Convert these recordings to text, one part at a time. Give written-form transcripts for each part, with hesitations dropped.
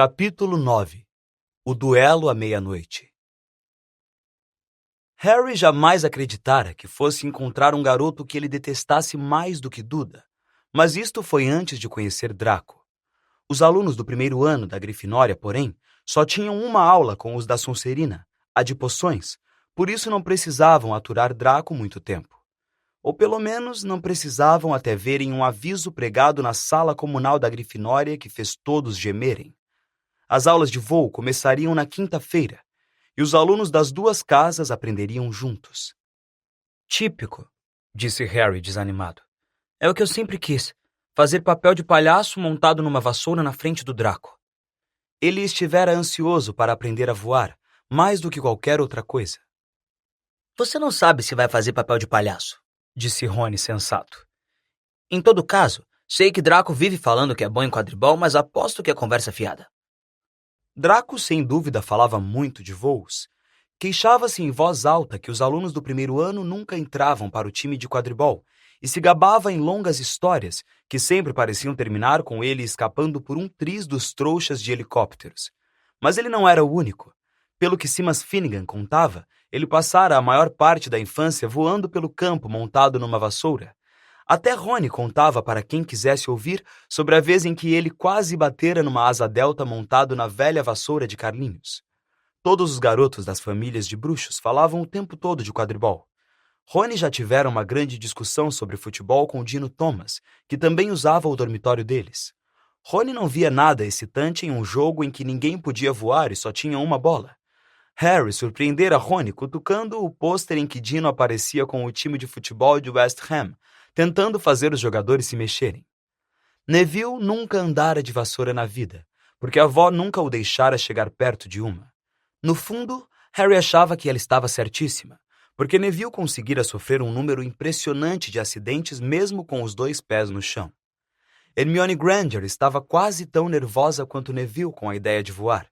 Capítulo 9. O duelo à meia-noite. Harry jamais acreditara que fosse encontrar um garoto que ele detestasse mais do que Duda, mas isto foi antes de conhecer Draco. Os alunos do primeiro ano da Grifinória, porém, só tinham uma aula com os da Sonserina, a de poções, por isso não precisavam aturar Draco muito tempo. Ou pelo menos não precisavam até verem um aviso pregado na sala comunal da Grifinória que fez todos gemerem. As aulas de voo começariam na quinta-feira, e os alunos das duas casas aprenderiam juntos. Típico, disse Harry desanimado. É o que eu sempre quis, fazer papel de palhaço montado numa vassoura na frente do Draco. Ele estivera ansioso para aprender a voar, mais do que qualquer outra coisa. Você não sabe se vai fazer papel de palhaço, disse Rony sensato. Em todo caso, sei que Draco vive falando que é bom em quadribol, mas aposto que é conversa fiada. Draco, sem dúvida, falava muito de voos. Queixava-se em voz alta que os alunos do primeiro ano nunca entravam para o time de quadribol e se gabava em longas histórias que sempre pareciam terminar com ele escapando por um triz dos trouxas de helicópteros. Mas ele não era o único. Pelo que Simas Finnegan contava, ele passara a maior parte da infância voando pelo campo montado numa vassoura. Até Rony contava para quem quisesse ouvir sobre a vez em que ele quase batera numa asa delta montado na velha vassoura de Carlinhos. Todos os garotos das famílias de bruxos falavam o tempo todo de quadribol. Rony já tivera uma grande discussão sobre futebol com Dino Thomas, que também usava o dormitório deles. Rony não via nada excitante em um jogo em que ninguém podia voar e só tinha uma bola. Harry surpreendera Rony cutucando o pôster em que Dino aparecia com o time de futebol de West Ham, tentando fazer os jogadores se mexerem. Neville nunca andara de vassoura na vida, porque a avó nunca o deixara chegar perto de uma. No fundo, Harry achava que ela estava certíssima, porque Neville conseguira sofrer um número impressionante de acidentes mesmo com os dois pés no chão. Hermione Granger estava quase tão nervosa quanto Neville com a ideia de voar.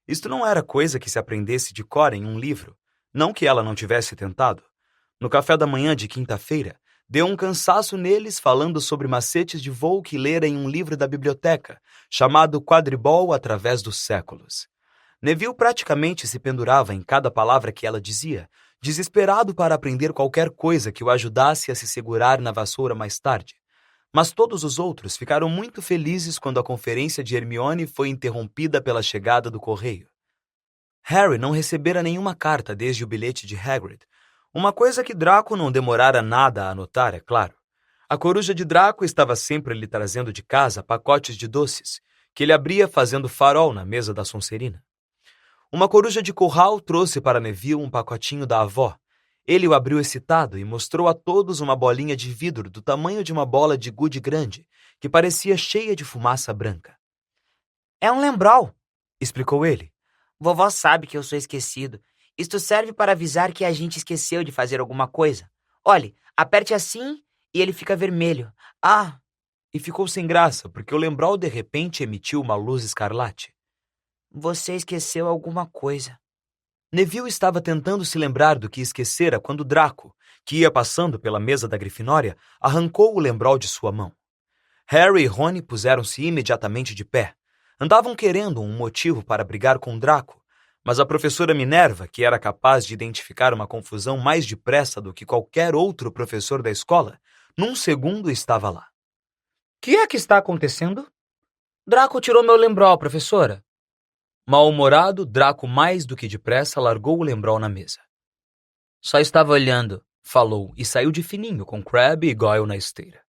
Isto não era coisa que se aprendesse de cor em um livro, não que ela não tivesse tentado. No café da manhã de quinta-feira, deu um cansaço neles falando sobre macetes de voo que lera em um livro da biblioteca, chamado Quadribol através dos séculos. Neville praticamente se pendurava em cada palavra que ela dizia, desesperado para aprender qualquer coisa que o ajudasse a se segurar na vassoura mais tarde. Mas todos os outros ficaram muito felizes quando a conferência de Hermione foi interrompida pela chegada do correio. Harry não recebera nenhuma carta desde o bilhete de Hagrid, uma coisa que Draco não demorara nada a anotar, é claro. A coruja de Draco estava sempre lhe trazendo de casa pacotes de doces, que ele abria fazendo farol na mesa da Sonserina. Uma coruja de curral trouxe para Neville um pacotinho da avó. Ele o abriu excitado e mostrou a todos uma bolinha de vidro do tamanho de uma bola de gude grande, que parecia cheia de fumaça branca. É um lembrol, explicou ele. Vovó sabe que eu sou esquecido. Isto serve para avisar que a gente esqueceu de fazer alguma coisa. Olhe, aperte assim e ele fica vermelho. Ah! E ficou sem graça, porque o lembrol de repente emitiu uma luz escarlate. Você esqueceu alguma coisa. Neville estava tentando se lembrar do que esquecera quando Draco, que ia passando pela mesa da Grifinória, arrancou o lembrol de sua mão. Harry e Rony puseram-se imediatamente de pé. Andavam querendo um motivo para brigar com Draco, mas a professora Minerva, que era capaz de identificar uma confusão mais depressa do que qualquer outro professor da escola, num segundo estava lá. Que é que está acontecendo? Draco tirou meu lembrol, professora. Mal-humorado, Draco mais do que depressa largou o lembrol na mesa. Só estava olhando, falou e saiu de fininho com Crabbe e Goyle na esteira.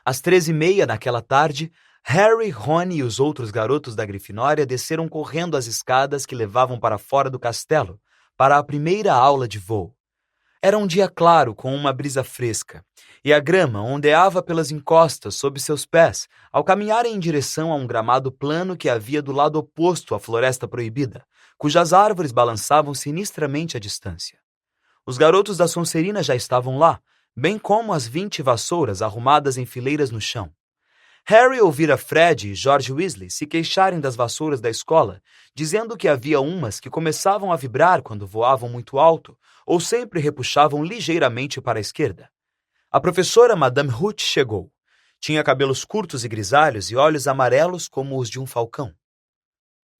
Às 13h30 naquela tarde, Harry, Rony e os outros garotos da Grifinória desceram correndo as escadas que levavam para fora do castelo, para a primeira aula de voo. Era um dia claro, com uma brisa fresca, e a grama ondeava pelas encostas sob seus pés ao caminharem em direção a um gramado plano que havia do lado oposto à Floresta Proibida, cujas árvores balançavam sinistramente à distância. Os garotos da Sonserina já estavam lá, bem como as 20 vassouras arrumadas em fileiras no chão. Harry ouvira Fred e George Weasley se queixarem das vassouras da escola, dizendo que havia umas que começavam a vibrar quando voavam muito alto ou sempre repuxavam ligeiramente para a esquerda. A professora Madame Hooch chegou. Tinha cabelos curtos e grisalhos e olhos amarelos como os de um falcão.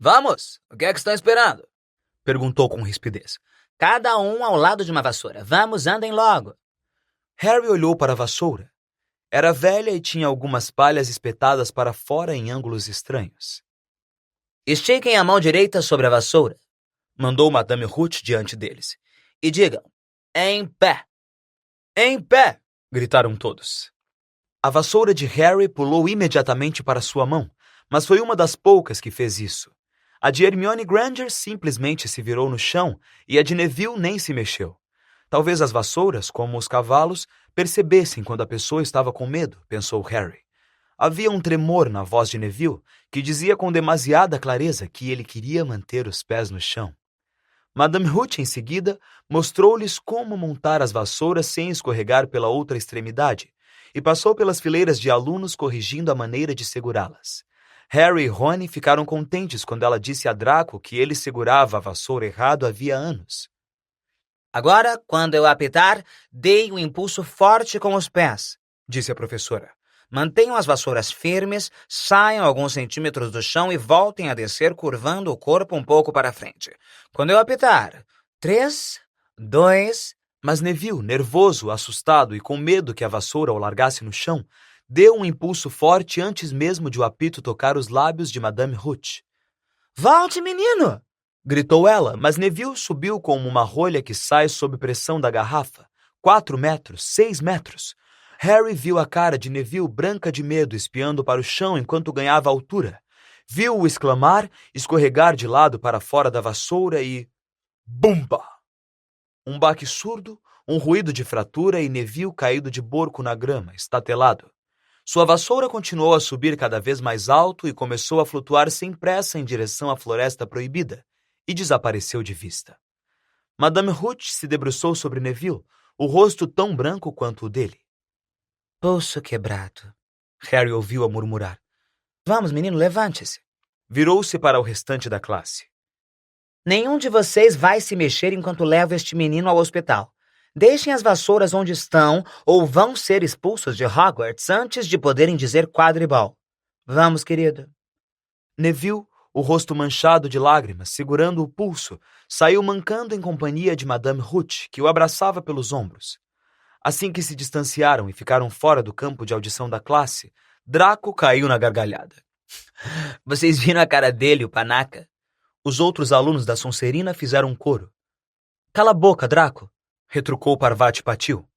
Vamos, o que é que estão esperando? Perguntou com rispidez. Cada um ao lado de uma vassoura. Vamos, andem logo. Harry olhou para a vassoura. Era velha e tinha algumas palhas espetadas para fora em ângulos estranhos. Estiquem a mão direita sobre a vassoura, mandou Madame Ruth diante deles. E digam, em pé. Em pé! Gritaram todos. A vassoura de Harry pulou imediatamente para sua mão, mas foi uma das poucas que fez isso. A de Hermione Granger simplesmente se virou no chão e a de Neville nem se mexeu. Talvez as vassouras, como os cavalos, percebessem quando a pessoa estava com medo, pensou Harry. Havia um tremor na voz de Neville que dizia com demasiada clareza que ele queria manter os pés no chão. Madame Ruth, em seguida, mostrou-lhes como montar as vassouras sem escorregar pela outra extremidade e passou pelas fileiras de alunos corrigindo a maneira de segurá-las. Harry e Rony ficaram contentes quando ela disse a Draco que ele segurava a vassoura errado havia anos. Agora, quando eu apitar, dei um impulso forte com os pés, disse a professora. Mantenham as vassouras firmes, saiam alguns centímetros do chão e voltem a descer curvando o corpo um pouco para frente. Quando eu apitar, 3, 2... Mas Neville, nervoso, assustado e com medo que a vassoura o largasse no chão, deu um impulso forte antes mesmo de o apito tocar os lábios de Madame Ruth. Volte, menino! Gritou ela, mas Neville subiu como uma rolha que sai sob pressão da garrafa. 4 metros, 6 metros. Harry viu a cara de Neville branca de medo espiando para o chão enquanto ganhava altura. Viu-o exclamar, escorregar de lado para fora da vassoura e... Bumba! Um baque surdo, um ruído de fratura e Neville caído de borco na grama, estatelado. Sua vassoura continuou a subir cada vez mais alto e começou a flutuar sem pressa em direção à floresta proibida, e desapareceu de vista. Madame Ruth se debruçou sobre Neville, o rosto tão branco quanto o dele. Pulso quebrado, Harry ouviu-a murmurar. Vamos, menino, levante-se. Virou-se para o restante da classe. Nenhum de vocês vai se mexer enquanto levo este menino ao hospital. Deixem as vassouras onde estão ou vão ser expulsos de Hogwarts antes de poderem dizer quadribol. Vamos, querido. Neville, o rosto manchado de lágrimas, segurando o pulso, saiu mancando em companhia de Madame Ruth, que o abraçava pelos ombros. Assim que se distanciaram e ficaram fora do campo de audição da classe, Draco caiu na gargalhada. Vocês viram a cara dele, o panaca? Os outros alunos da Sonserina fizeram um coro. Cala a boca, Draco, retrucou Parvati Patil.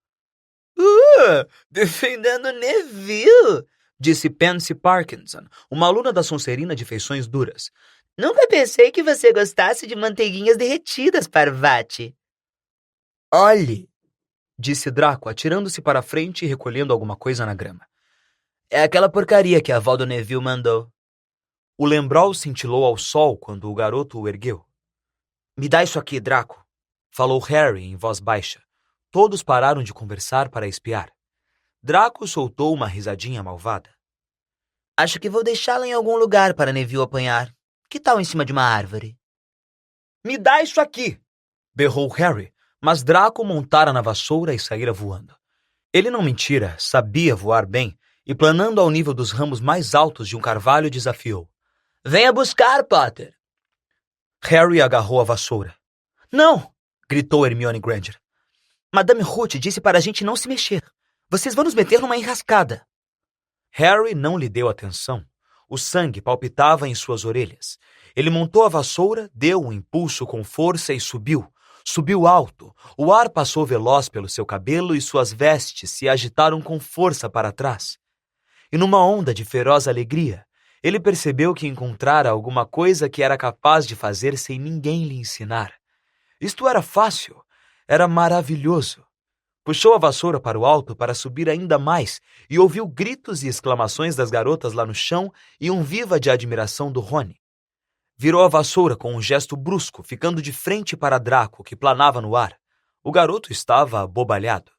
Defendendo Neville, disse Pansy Parkinson, uma aluna da Sonserina de feições duras. Nunca pensei que você gostasse de manteiguinhas derretidas, Parvati. Olhe, disse Draco, atirando-se para a frente e recolhendo alguma coisa na grama. É aquela porcaria que a avó do Neville mandou. O lembrol cintilou ao sol quando o garoto o ergueu. Me dá isso aqui, Draco, falou Harry em voz baixa. Todos pararam de conversar para espiar. Draco soltou uma risadinha malvada. Acho que vou deixá-la em algum lugar para Neville apanhar. Que tal em cima de uma árvore? Me dá isso aqui, berrou Harry, mas Draco montara na vassoura e saíra voando. Ele não mentira, sabia voar bem, e planando ao nível dos ramos mais altos de um carvalho desafiou. Venha buscar, Potter! Harry agarrou a vassoura. Não! Gritou Hermione Granger. Madame Ruth disse para a gente não se mexer. Vocês vão nos meter numa enrascada. Harry não lhe deu atenção. O sangue palpitava em suas orelhas. Ele montou a vassoura, deu um impulso com força e subiu. Subiu alto. O ar passou veloz pelo seu cabelo e suas vestes se agitaram com força para trás. E numa onda de feroz alegria, ele percebeu que encontrara alguma coisa que era capaz de fazer sem ninguém lhe ensinar. Isto era fácil, era maravilhoso. Puxou a vassoura para o alto para subir ainda mais e ouviu gritos e exclamações das garotas lá no chão e um viva de admiração do Rony. Virou a vassoura com um gesto brusco, ficando de frente para Draco, que planava no ar. O garoto estava abobalhado.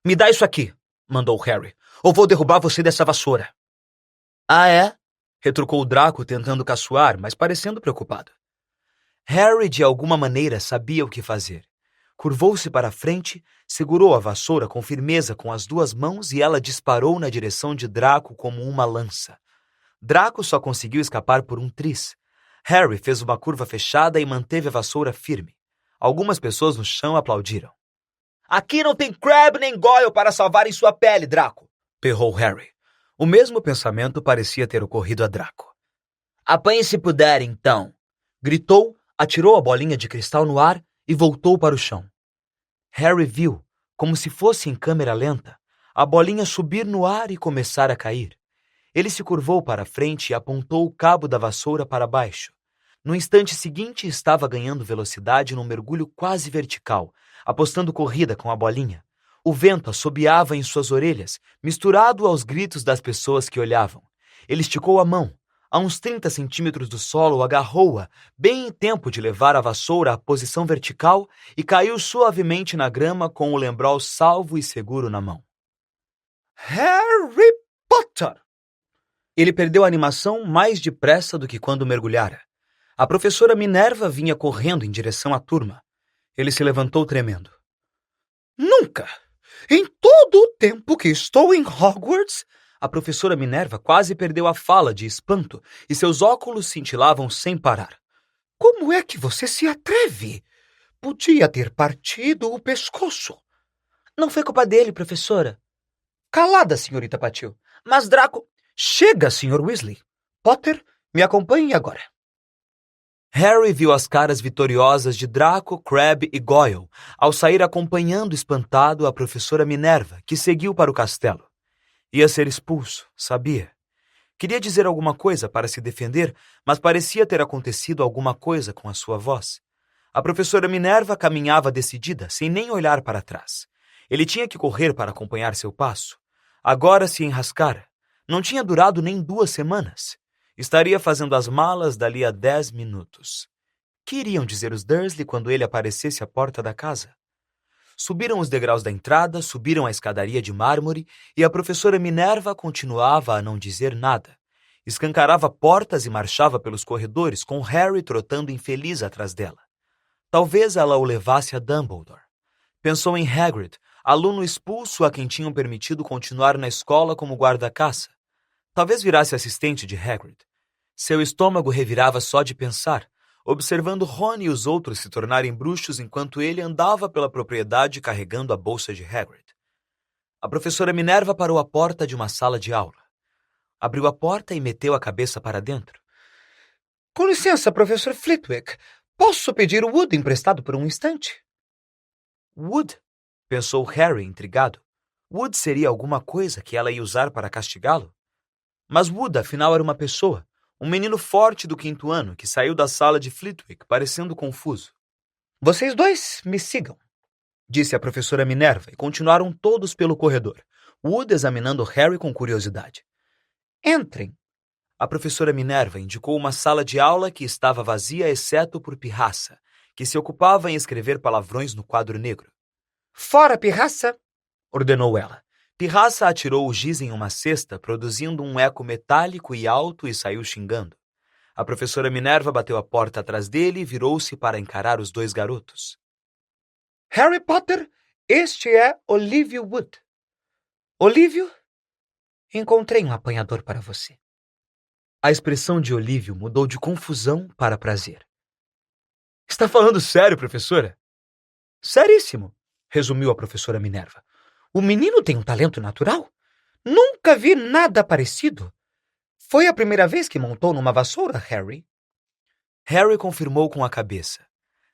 Me dá isso aqui, mandou Harry, ou vou derrubar você dessa vassoura. Ah, é? Retrucou Draco tentando caçoar, mas parecendo preocupado. Harry, de alguma maneira, sabia o que fazer. Curvou-se para a frente, segurou a vassoura com firmeza com as 2 mãos e ela disparou na direção de Draco como uma lança. Draco só conseguiu escapar por um triz. Harry fez uma curva fechada e manteve a vassoura firme. Algumas pessoas no chão aplaudiram. Aqui não tem Crabbe nem Goyle para salvarem sua pele, Draco, berrou Harry. O mesmo pensamento parecia ter ocorrido a Draco. Apanhe se puder, então, gritou, atirou a bolinha de cristal no ar e voltou para o chão. Harry viu, como se fosse em câmera lenta, a bolinha subir no ar e começar a cair. Ele se curvou para a frente e apontou o cabo da vassoura para baixo. No instante seguinte, estava ganhando velocidade num mergulho quase vertical, apostando corrida com a bolinha. O vento assobiava em suas orelhas, misturado aos gritos das pessoas que olhavam. Ele esticou a mão. A uns 30 centímetros do solo, agarrou-a, bem em tempo de levar a vassoura à posição vertical e caiu suavemente na grama com o lembrol salvo e seguro na mão. Harry Potter! Ele perdeu a animação mais depressa do que quando mergulhara. A professora Minerva vinha correndo em direção à turma. Ele se levantou tremendo. Nunca! Em todo o tempo que estou em Hogwarts... A professora Minerva quase perdeu a fala de espanto e seus óculos cintilavam sem parar. Como é que você se atreve? Podia ter partido o pescoço. Não foi culpa dele, professora. Calada, senhorita Patil. Mas Draco... Chega, Sr. Weasley. Potter, me acompanhe agora. Harry viu as caras vitoriosas de Draco, Crabbe e Goyle ao sair acompanhando espantado a professora Minerva, que seguiu para o castelo. Ia ser expulso, sabia. Queria dizer alguma coisa para se defender, mas parecia ter acontecido alguma coisa com a sua voz. A professora Minerva caminhava decidida, sem nem olhar para trás. Ele tinha que correr para acompanhar seu passo. Agora se enrascara. Não tinha durado nem 2 semanas. Estaria fazendo as malas dali a 10 minutos. Que iriam dizer os Dursley quando ele aparecesse à porta da casa? Subiram os degraus da entrada, subiram a escadaria de mármore e a professora Minerva continuava a não dizer nada. Escancarava portas e marchava pelos corredores, com Harry trotando infeliz atrás dela. Talvez ela o levasse a Dumbledore. Pensou em Hagrid, aluno expulso a quem tinham permitido continuar na escola como guarda-caça. Talvez virasse assistente de Hagrid. Seu estômago revirava só de pensar, observando Rony e os outros se tornarem bruxos enquanto ele andava pela propriedade carregando a bolsa de Hagrid. A professora Minerva parou à porta de uma sala de aula. Abriu a porta e meteu a cabeça para dentro. Com licença, professor Flitwick. Posso pedir o Wood emprestado por um instante? Wood? Pensou Harry, intrigado. Wood seria alguma coisa que ela ia usar para castigá-lo? Mas Wood, afinal, era uma pessoa. Um menino forte do 5º ano que saiu da sala de Flitwick, parecendo confuso. Vocês dois me sigam, disse a professora Minerva, e continuaram todos pelo corredor, Wood examinando Harry com curiosidade. Entrem. A professora Minerva indicou uma sala de aula que estava vazia exceto por Pirraça, que se ocupava em escrever palavrões no quadro negro. Fora, Pirraça! Ordenou ela. Pirraça atirou o giz em uma cesta, produzindo um eco metálico e alto e saiu xingando. A professora Minerva bateu a porta atrás dele e virou-se para encarar os 2 garotos. Harry Potter, este é Olívio Wood. Olívio, encontrei um apanhador para você. A expressão de Olívio mudou de confusão para prazer. Está falando sério, professora? Seríssimo, resumiu a professora Minerva. O menino tem um talento natural. Nunca vi nada parecido. Foi a primeira vez que montou numa vassoura, Harry? Harry confirmou com a cabeça.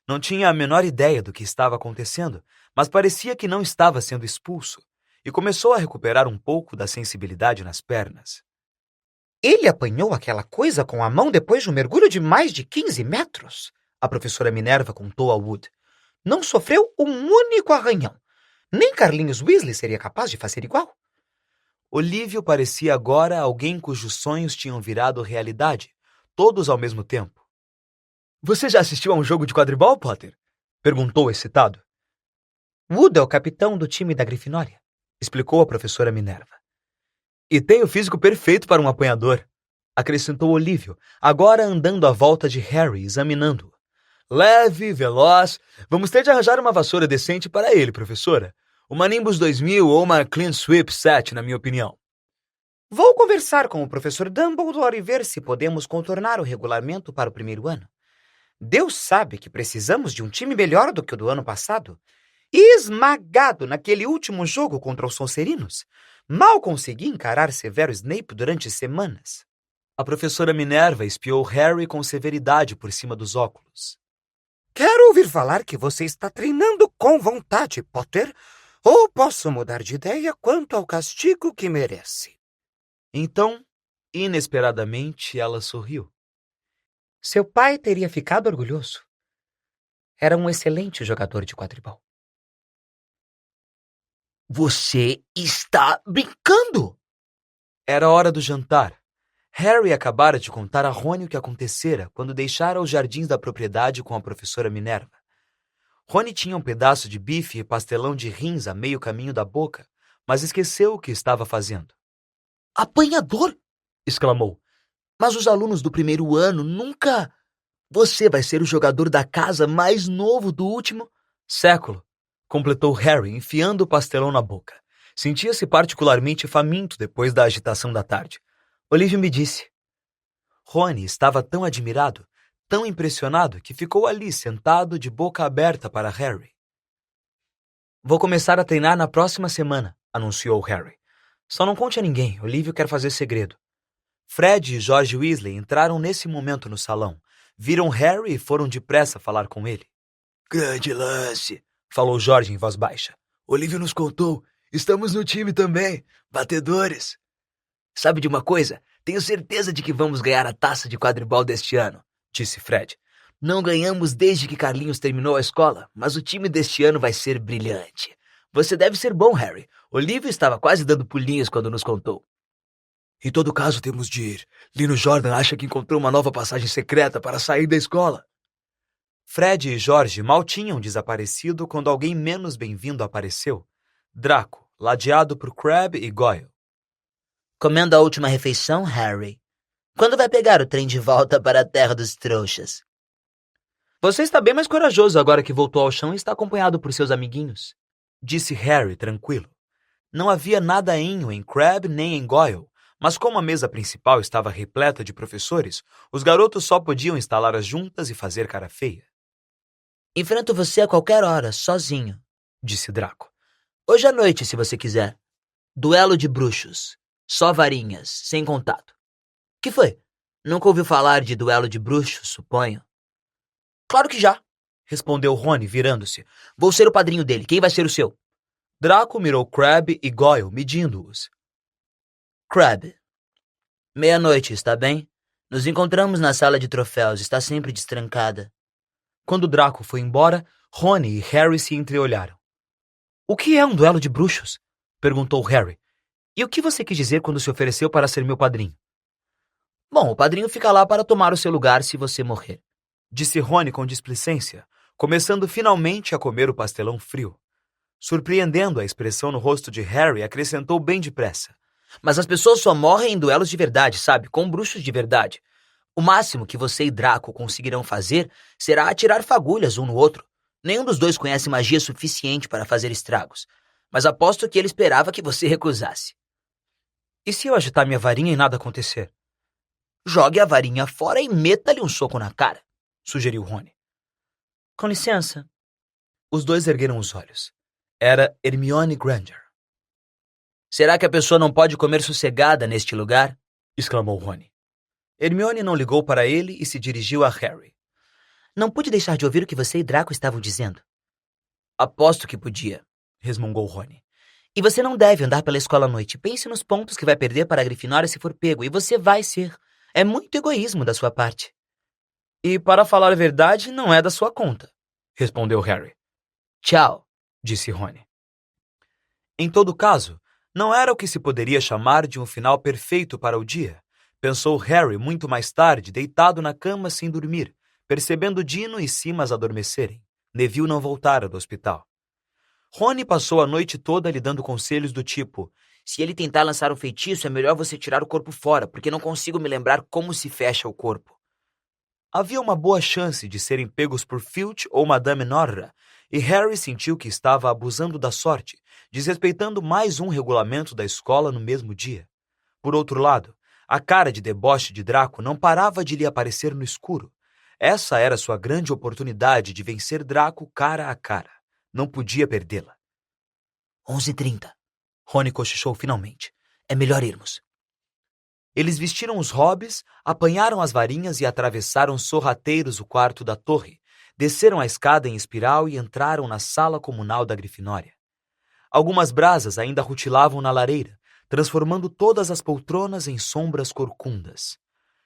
Não tinha a menor ideia do que estava acontecendo, mas parecia que não estava sendo expulso, e começou a recuperar um pouco da sensibilidade nas pernas. Ele apanhou aquela coisa com a mão depois de um mergulho de mais de 15 metros, a professora Minerva contou a Wood. Não sofreu um único arranhão. Nem Carlinhos Weasley seria capaz de fazer igual. Olívio parecia agora alguém cujos sonhos tinham virado realidade, todos ao mesmo tempo. Você já assistiu a um jogo de quadribol, Potter? Perguntou excitado. Wood é o capitão do time da Grifinória, explicou a professora Minerva. E tem o físico perfeito para um apanhador, acrescentou Olívio, agora andando à volta de Harry, examinando-o. Leve, veloz, vamos ter de arranjar uma vassoura decente para ele, professora. Uma Nimbus 2000 ou uma Clean Sweep 7, na minha opinião. Vou conversar com o professor Dumbledore e ver se podemos contornar o regulamento para o primeiro ano. Deus sabe que precisamos de um time melhor do que o do ano passado. Esmagado naquele último jogo contra os Sonserino, mal consegui encarar Severo Snape durante semanas. A professora Minerva espiou Harry com severidade por cima dos óculos. Quero ouvir falar que você está treinando com vontade, Potter, ou posso mudar de ideia quanto ao castigo que merece. Então, inesperadamente, ela sorriu. Seu pai teria ficado orgulhoso. Era um excelente jogador de quadribol. Você está brincando? Era hora do jantar. Harry acabara de contar a Rony o que acontecera quando deixara os jardins da propriedade com a professora Minerva. Rony tinha um pedaço de bife e pastelão de rins a meio caminho da boca, mas esqueceu o que estava fazendo. Apanhador! Exclamou. Mas os alunos do primeiro ano nunca... Você vai ser o jogador da casa mais novo do último... século, completou Harry, enfiando o pastelão na boca. Sentia-se particularmente faminto depois da agitação da tarde. Olívio me disse. Rony estava tão admirado, tão impressionado, que ficou ali sentado de boca aberta para Harry. Vou começar a treinar na próxima semana, anunciou Harry. Só não conte a ninguém, Olívio quer fazer segredo. Fred e George Weasley entraram nesse momento no salão. Viram Harry e foram depressa falar com ele. Grande lance, falou George em voz baixa. Olívio nos contou. Estamos no time também. Batedores. Sabe de uma coisa? Tenho certeza de que vamos ganhar a taça de quadribol deste ano, disse Fred. Não ganhamos desde que Carlinhos terminou a escola, mas o time deste ano vai ser brilhante. Você deve ser bom, Harry. Olívio estava quase dando pulinhos quando nos contou. Em todo caso, temos de ir. Lino Jordan acha que encontrou uma nova passagem secreta para sair da escola. Fred e George mal tinham desaparecido quando alguém menos bem-vindo apareceu. Draco, ladeado por Crabbe e Goyle. Comendo a última refeição, Harry? Quando vai pegar o trem de volta para a Terra dos Trouxas? Você está bem mais corajoso agora que voltou ao chão e está acompanhado por seus amiguinhos, disse Harry tranquilo. Não havia nadainho em Crabbe nem em Goyle, mas como a mesa principal estava repleta de professores, os garotos só podiam instalar as juntas e fazer cara feia. Enfrento você a qualquer hora, sozinho, disse Draco. Hoje à noite, se você quiser. Duelo de bruxos. Só varinhas, sem contato. Que foi? Nunca ouviu falar de duelo de bruxos, suponho? Claro que já, respondeu Rony, virando-se. Vou ser o padrinho dele. Quem vai ser o seu? Draco mirou Crabbe e Goyle, medindo-os. Crabbe. Meia-noite, está bem? Nos encontramos na sala de troféus. Está sempre destrancada. Quando Draco foi embora, Rony e Harry se entreolharam. O que é um duelo de bruxos? Perguntou Harry. E o que você quis dizer quando se ofereceu para ser meu padrinho? Bom, o padrinho fica lá para tomar o seu lugar se você morrer, disse Rony com displicência, começando finalmente a comer o pastelão frio. Surpreendendo a expressão no rosto de Harry, acrescentou bem depressa. Mas as pessoas só morrem em duelos de verdade, sabe? Com bruxos de verdade. O máximo que você e Draco conseguirão fazer será atirar fagulhas um no outro. Nenhum dos dois conhece magia suficiente para fazer estragos, mas aposto que ele esperava que você recusasse. E se eu agitar minha varinha e nada acontecer? Jogue a varinha fora e meta-lhe um soco na cara, sugeriu Rony. Com licença. Os dois ergueram os olhos. Era Hermione Granger. Será que a pessoa não pode comer sossegada neste lugar? Exclamou Rony. Hermione não ligou para ele e se dirigiu a Harry. Não pude deixar de ouvir o que você e Draco estavam dizendo. Aposto que podia, resmungou Rony. E você não deve andar pela escola à noite. Pense nos pontos que vai perder para a Grifinória se for pego, e você vai ser. É muito egoísmo da sua parte. E, para falar a verdade, não é da sua conta, respondeu Harry. Tchau, disse Rony. Em todo caso, não era o que se poderia chamar de um final perfeito para o dia, pensou Harry muito mais tarde, deitado na cama sem dormir, percebendo Dino e Simas adormecerem. Neville não voltara do hospital. Rony passou a noite toda lhe dando conselhos do tipo: se ele tentar lançar um feitiço, é melhor você tirar o corpo fora, porque não consigo me lembrar como se fecha o corpo. Havia uma boa chance de serem pegos por Filch ou Madame Norra, e Harry sentiu que estava abusando da sorte, desrespeitando mais um regulamento da escola no mesmo dia. Por outro lado, a cara de deboche de Draco não parava de lhe aparecer no escuro. Essa era sua grande oportunidade de vencer Draco cara a cara. Não podia perdê-la. 11h30. Rony cochichou finalmente. É melhor irmos. Eles vestiram os hobbies, apanharam as varinhas e atravessaram sorrateiros o quarto da torre, desceram a escada em espiral e entraram na sala comunal da Grifinória. Algumas brasas ainda rutilavam na lareira, transformando todas as poltronas em sombras corcundas.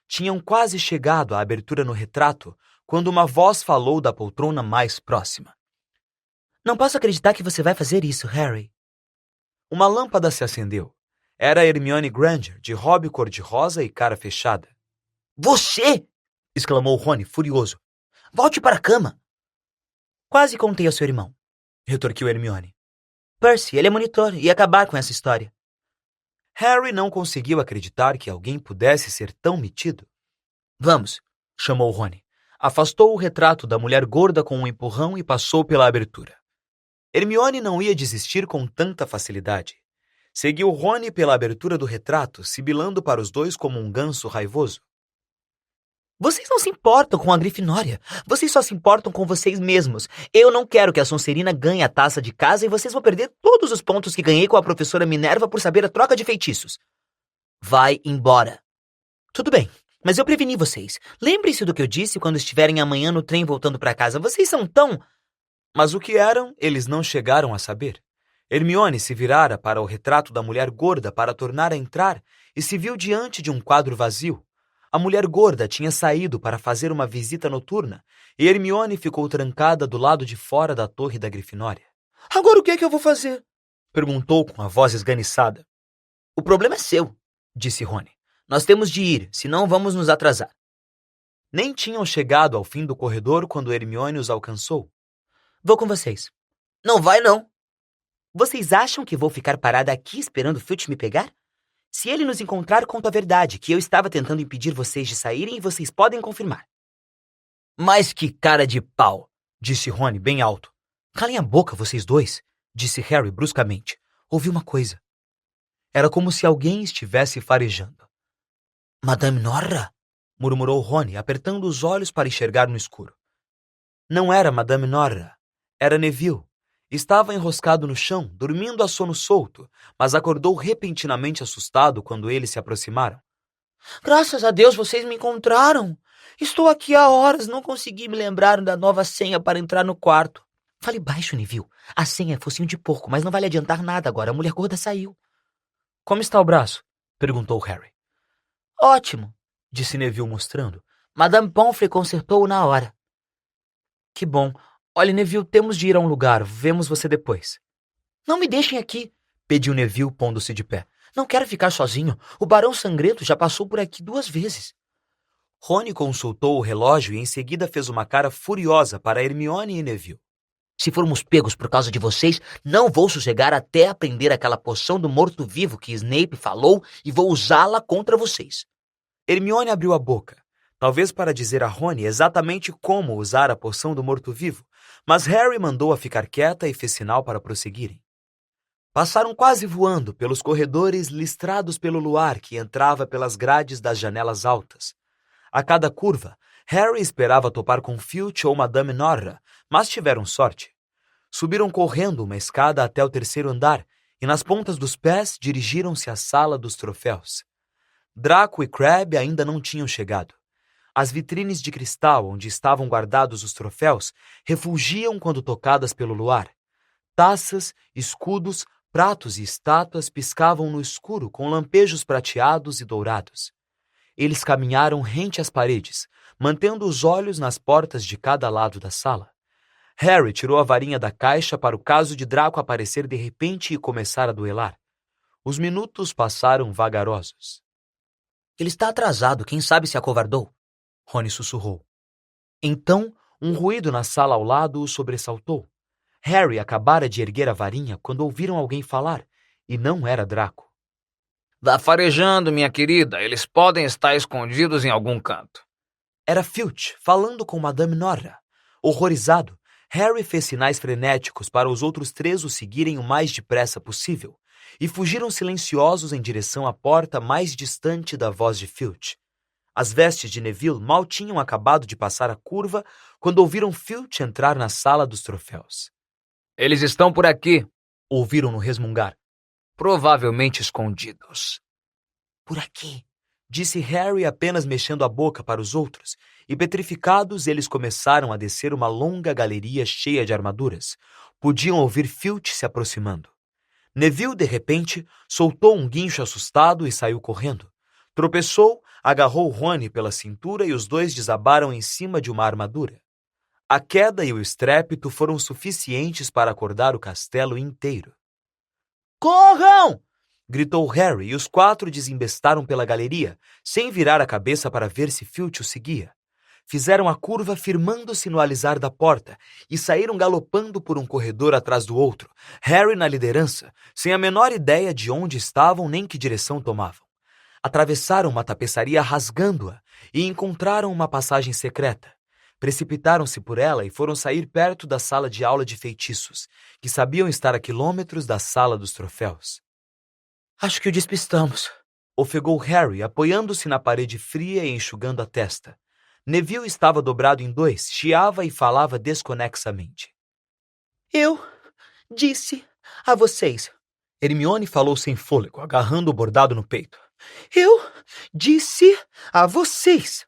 Tinham quase chegado à abertura no retrato quando uma voz falou da poltrona mais próxima. Não posso acreditar que você vai fazer isso, Harry. Uma lâmpada se acendeu. Era Hermione Granger, de robe cor-de-rosa e cara fechada. Você! Exclamou Rony, furioso. Volte para a cama. Quase contei ao seu irmão, retorquiu Hermione. Percy, ele é monitor, e ia acabar com essa história. Harry não conseguiu acreditar que alguém pudesse ser tão metido. Vamos, chamou Rony. Afastou o retrato da mulher gorda com um empurrão e passou pela abertura. Hermione não ia desistir com tanta facilidade. Seguiu Rony pela abertura do retrato, sibilando para os dois como um ganso raivoso. Vocês não se importam com a Grifinória. Vocês só se importam com vocês mesmos. Eu não quero que a Sonserina ganhe a taça de casa e vocês vão perder todos os pontos que ganhei com a professora Minerva por saber a troca de feitiços. Vai embora. Tudo bem, mas eu preveni vocês. Lembrem-se do que eu disse quando estiverem amanhã no trem voltando para casa. Vocês são tão... Mas o que eram, eles não chegaram a saber. Hermione se virara para o retrato da mulher gorda para tornar a entrar e se viu diante de um quadro vazio. A mulher gorda tinha saído para fazer uma visita noturna e Hermione ficou trancada do lado de fora da torre da Grifinória. Agora o que é que eu vou fazer? Perguntou com a voz esganiçada. O problema é seu, disse Rony. Nós temos de ir, senão vamos nos atrasar. Nem tinham chegado ao fim do corredor quando Hermione os alcançou. Vou com vocês. Não vai, não. Vocês acham que vou ficar parada aqui esperando o Filch me pegar? Se ele nos encontrar, conto a verdade, que eu estava tentando impedir vocês de saírem e vocês podem confirmar. Mas que cara de pau, disse Rony bem alto. Calem a boca, vocês dois, disse Harry bruscamente. Ouvi uma coisa. Era como se alguém estivesse farejando. Madame Norra? Murmurou Rony, apertando os olhos para enxergar no escuro. Não era Madame Norra, era Neville. Estava enroscado no chão, dormindo a sono solto, mas acordou repentinamente assustado quando eles se aproximaram. Graças a Deus vocês me encontraram. Estou aqui há horas, não consegui me lembrar da nova senha para entrar no quarto. Fale baixo, Neville. A senha é focinho de porco, mas não vai lhe adiantar nada agora. A mulher gorda saiu. Como está o braço? Perguntou Harry. Ótimo, disse Neville mostrando. Madame Pomfrey consertou-o na hora. Que bom. Olha, Neville, temos de ir a um lugar. Vemos você depois. Não me deixem aqui, pediu Neville, pondo-se de pé. Não quero ficar sozinho. O Barão Sangrento já passou por aqui 2 vezes. Rony consultou o relógio e em seguida fez uma cara furiosa para Hermione e Neville. Se formos pegos por causa de vocês, não vou sossegar até aprender aquela poção do morto-vivo que Snape falou e vou usá-la contra vocês. Hermione abriu a boca, talvez para dizer a Rony exatamente como usar a poção do morto-vivo, mas Harry mandou-a ficar quieta e fez sinal para prosseguirem. Passaram quase voando pelos corredores listrados pelo luar que entrava pelas grades das janelas altas. A cada curva, Harry esperava topar com Filch ou Madame Norra, mas tiveram sorte. Subiram correndo uma escada até o 3º andar e nas pontas dos pés dirigiram-se à sala dos troféus. Draco e Crabbe ainda não tinham chegado. As vitrines de cristal onde estavam guardados os troféus refulgiam quando tocadas pelo luar. Taças, escudos, pratos e estátuas piscavam no escuro com lampejos prateados e dourados. Eles caminharam rente às paredes, mantendo os olhos nas portas de cada lado da sala. Harry tirou a varinha da caixa para o caso de Draco aparecer de repente e começar a duelar. Os minutos passaram vagarosos. Ele está atrasado, quem sabe se acovardou? Rony sussurrou. Então, um ruído na sala ao lado o sobressaltou. Harry acabara de erguer a varinha quando ouviram alguém falar, e não era Draco. Vá farejando, minha querida. Eles podem estar escondidos em algum canto. Era Filch, falando com Madame Norra. Horrorizado, Harry fez sinais frenéticos para os outros 3 o seguirem o mais depressa possível, e fugiram silenciosos em direção à porta mais distante da voz de Filch. As vestes de Neville mal tinham acabado de passar a curva quando ouviram Filch entrar na sala dos troféus. Eles estão por aqui, Ouviram-no resmungar. provavelmente escondidos. Por aqui, disse Harry apenas mexendo a boca para os outros, e petrificados eles começaram a descer uma longa galeria cheia de armaduras. Podiam ouvir Filch se aproximando. Neville, de repente, soltou um guincho assustado e saiu correndo. Tropeçou, agarrou Rony pela cintura e os dois desabaram em cima de uma armadura. A queda e o estrépito foram suficientes para acordar o castelo inteiro. Corram! Gritou Harry e os 4 desembestaram pela galeria, sem virar a cabeça para ver se Filch o seguia. Fizeram a curva firmando-se no alisar da porta e saíram galopando por um corredor atrás do outro, Harry na liderança, sem a menor ideia de onde estavam nem que direção tomavam. Atravessaram uma tapeçaria rasgando-a e encontraram uma passagem secreta. Precipitaram-se por ela e foram sair perto da sala de aula de feitiços, que sabiam estar a quilômetros da sala dos troféus. Acho que o despistamos, Ofegou Harry, apoiando-se na parede fria e enxugando a testa. Neville estava dobrado em 2, chiava e falava desconexamente. Eu disse a vocês. Hermione falou sem fôlego, agarrando o bordado no peito. Eu disse a vocês.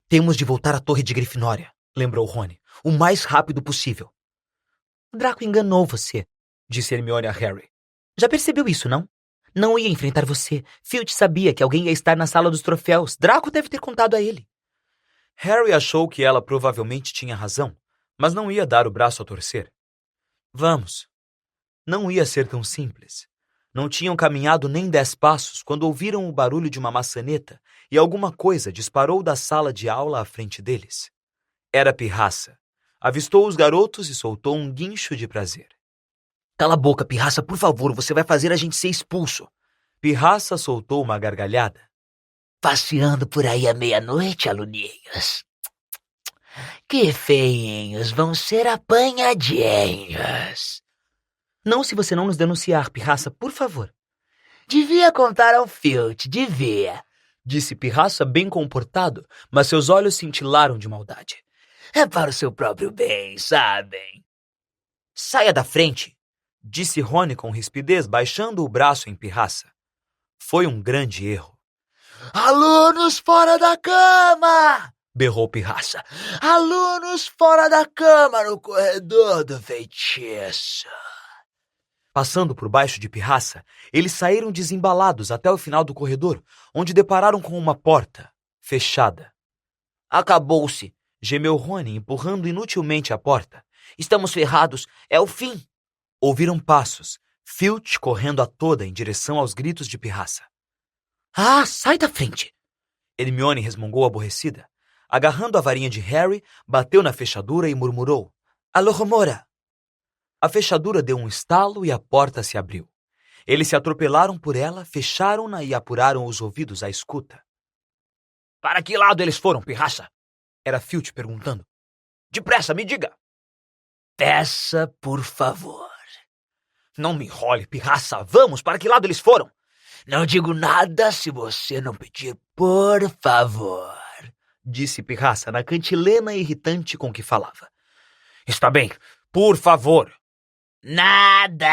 Temos de voltar à Torre de Grifinória, lembrou Rony, o mais rápido possível. Draco enganou você, Disse Hermione a Harry. Já percebeu isso, não? Não ia enfrentar você. Filch sabia que alguém ia estar na sala dos troféus. Draco deve ter contado a ele. Harry achou que ela provavelmente tinha razão, mas não ia dar o braço a torcer. Vamos. Não ia ser tão simples. Não tinham caminhado nem 10 passos quando ouviram o barulho de uma maçaneta e alguma coisa disparou da sala de aula à frente deles. Era Pirraça. Avistou os garotos e soltou um guincho de prazer. Cala a boca, Pirraça, por favor. Você vai fazer a gente ser expulso. Pirraça soltou uma gargalhada. Passeando por aí à meia-noite, aluninhos. Que feinhos, vão ser apanhadinhos. Não se você não nos denunciar, Pirraça, por favor. Devia contar ao Filch, devia. Disse Pirraça bem comportado, mas seus olhos cintilaram de maldade. É para o seu próprio bem, sabem? Saia da frente, disse Rony com rispidez, baixando o braço em Pirraça. Foi um grande erro. Alunos fora da cama! Berrou Pirraça. Alunos fora da cama no corredor do feitiço. Passando por baixo de Pirraça, eles saíram desembalados até o final do corredor, onde depararam com uma porta, fechada. Acabou-se, Gemeu Rony, empurrando inutilmente a porta. estamos ferrados, é o fim. Ouviram passos, Filch correndo a toda em direção aos gritos de Pirraça. Ah, sai da frente. Hermione resmungou aborrecida. Agarrando a varinha de Harry, bateu na fechadura e murmurou. Alohomora. A fechadura deu um estalo e a porta se abriu. Eles se atropelaram por ela, fecharam-na e apuraram os ouvidos à escuta. Para que lado eles foram, Pirraça? Era Filch perguntando. Depressa, me diga. Peça, por favor. Não me enrole, Pirraça. Vamos, para que lado eles foram? Não digo nada se você não pedir por favor, disse Pirraça na cantilena irritante com que falava. Está bem, por favor. Nada.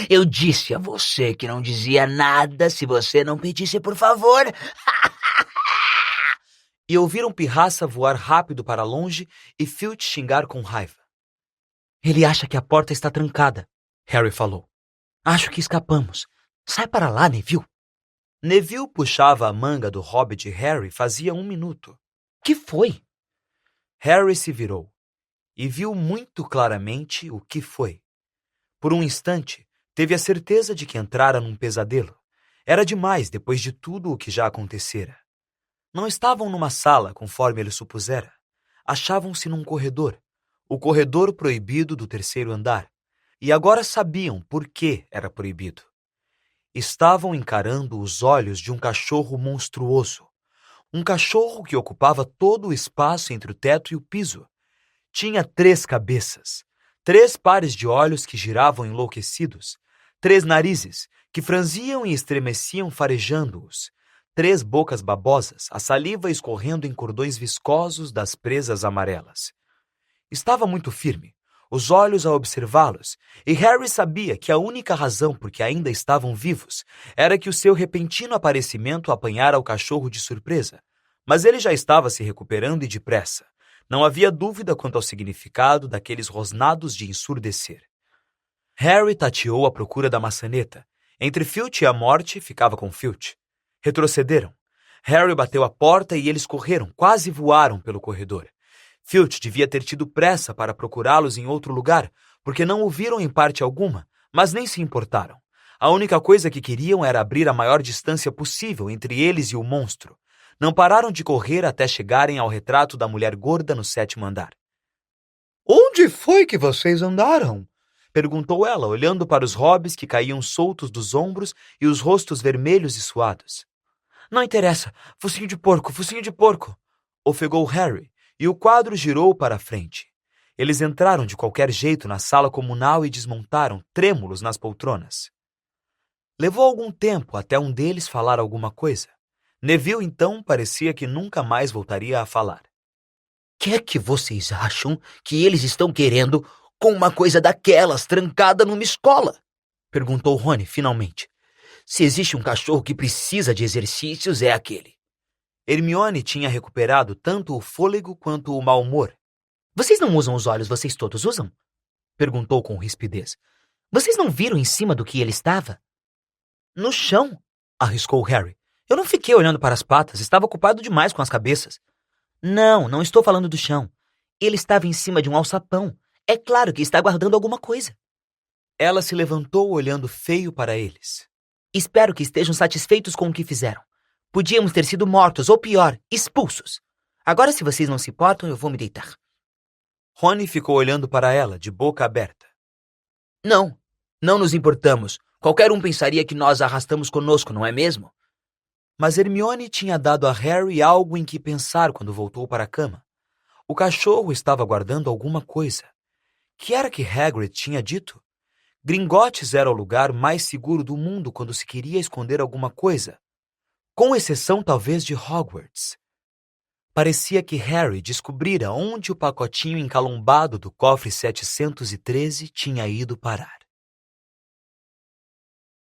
Eu disse a você que não dizia nada se você não pedisse por favor. E ouviram Pirraça voar rápido para longe e Filch xingar com raiva. Ele acha que a porta está trancada, Harry falou. Acho que escapamos. Sai para lá, Neville. Neville puxava a manga do hobby de Harry fazia 1 minuto. Que foi? Harry se virou e viu muito claramente o que foi. Por um instante, teve a certeza de que entrara num pesadelo. Era demais depois de tudo o que já acontecera. Não estavam numa sala, conforme ele supusera. Achavam-se num corredor, o corredor proibido do 3º andar, e agora sabiam por que era proibido. Estavam encarando os olhos de um cachorro monstruoso, um cachorro que ocupava todo o espaço entre o teto e o piso. Tinha 3 cabeças, 3 pares de olhos que giravam enlouquecidos, 3 narizes que franziam e estremeciam farejando-os, 3 bocas babosas, a saliva escorrendo em cordões viscosos das presas amarelas. Estava muito firme, os olhos a observá-los, e Harry sabia que a única razão por que ainda estavam vivos era que o seu repentino aparecimento apanhara o cachorro de surpresa, mas ele já estava se recuperando e depressa. Não havia dúvida quanto ao significado daqueles rosnados de ensurdecer. Harry tateou à procura da maçaneta. Entre Filch e a morte, ficava com Filch. Retrocederam. Harry bateu a porta e eles correram, quase voaram pelo corredor. Filch devia ter tido pressa para procurá-los em outro lugar, porque não o viram em parte alguma, mas nem se importaram. A única coisa que queriam era abrir a maior distância possível entre eles e o monstro. Não pararam de correr até chegarem ao retrato da mulher gorda no 7º andar. Onde foi que vocês andaram? Perguntou ela, olhando para os hobbies que caíam soltos dos ombros e os rostos vermelhos e suados. Não interessa, focinho de porco, ofegou Harry, e o quadro girou para a frente. Eles entraram de qualquer jeito na sala comunal e desmontaram, trêmulos nas poltronas. Levou algum tempo até um deles falar alguma coisa. Neville, então, parecia que nunca mais voltaria a falar. Que é que vocês acham que eles estão querendo com uma coisa daquelas trancada numa escola? Perguntou Rony, finalmente. Se existe um cachorro que precisa de exercícios, é aquele. Hermione tinha recuperado tanto o fôlego quanto o mau humor. Vocês não usam os olhos, vocês todos usam? Perguntou com rispidez. Vocês não viram em cima do que ele estava? No chão, arriscou Harry. Eu não fiquei olhando para as patas, estava ocupado demais com as cabeças. Não estou falando do chão. Ele estava em cima de um alçapão. É claro que está guardando alguma coisa. Ela se levantou olhando feio para eles. Espero que estejam satisfeitos com o que fizeram. Podíamos ter sido mortos, ou pior, expulsos. Agora, se vocês não se importam, eu vou me deitar. Rony ficou olhando para ela, de boca aberta. Não nos importamos. Qualquer um pensaria que nós a arrastamos conosco, não é mesmo? Mas Hermione tinha dado a Harry algo em que pensar quando voltou para a cama. O cachorro estava guardando alguma coisa. Que era que Hagrid tinha dito? Gringotts era o lugar mais seguro do mundo quando se queria esconder alguma coisa, com exceção talvez de Hogwarts. Parecia que Harry descobrira onde o pacotinho encalombado do cofre 713 tinha ido parar.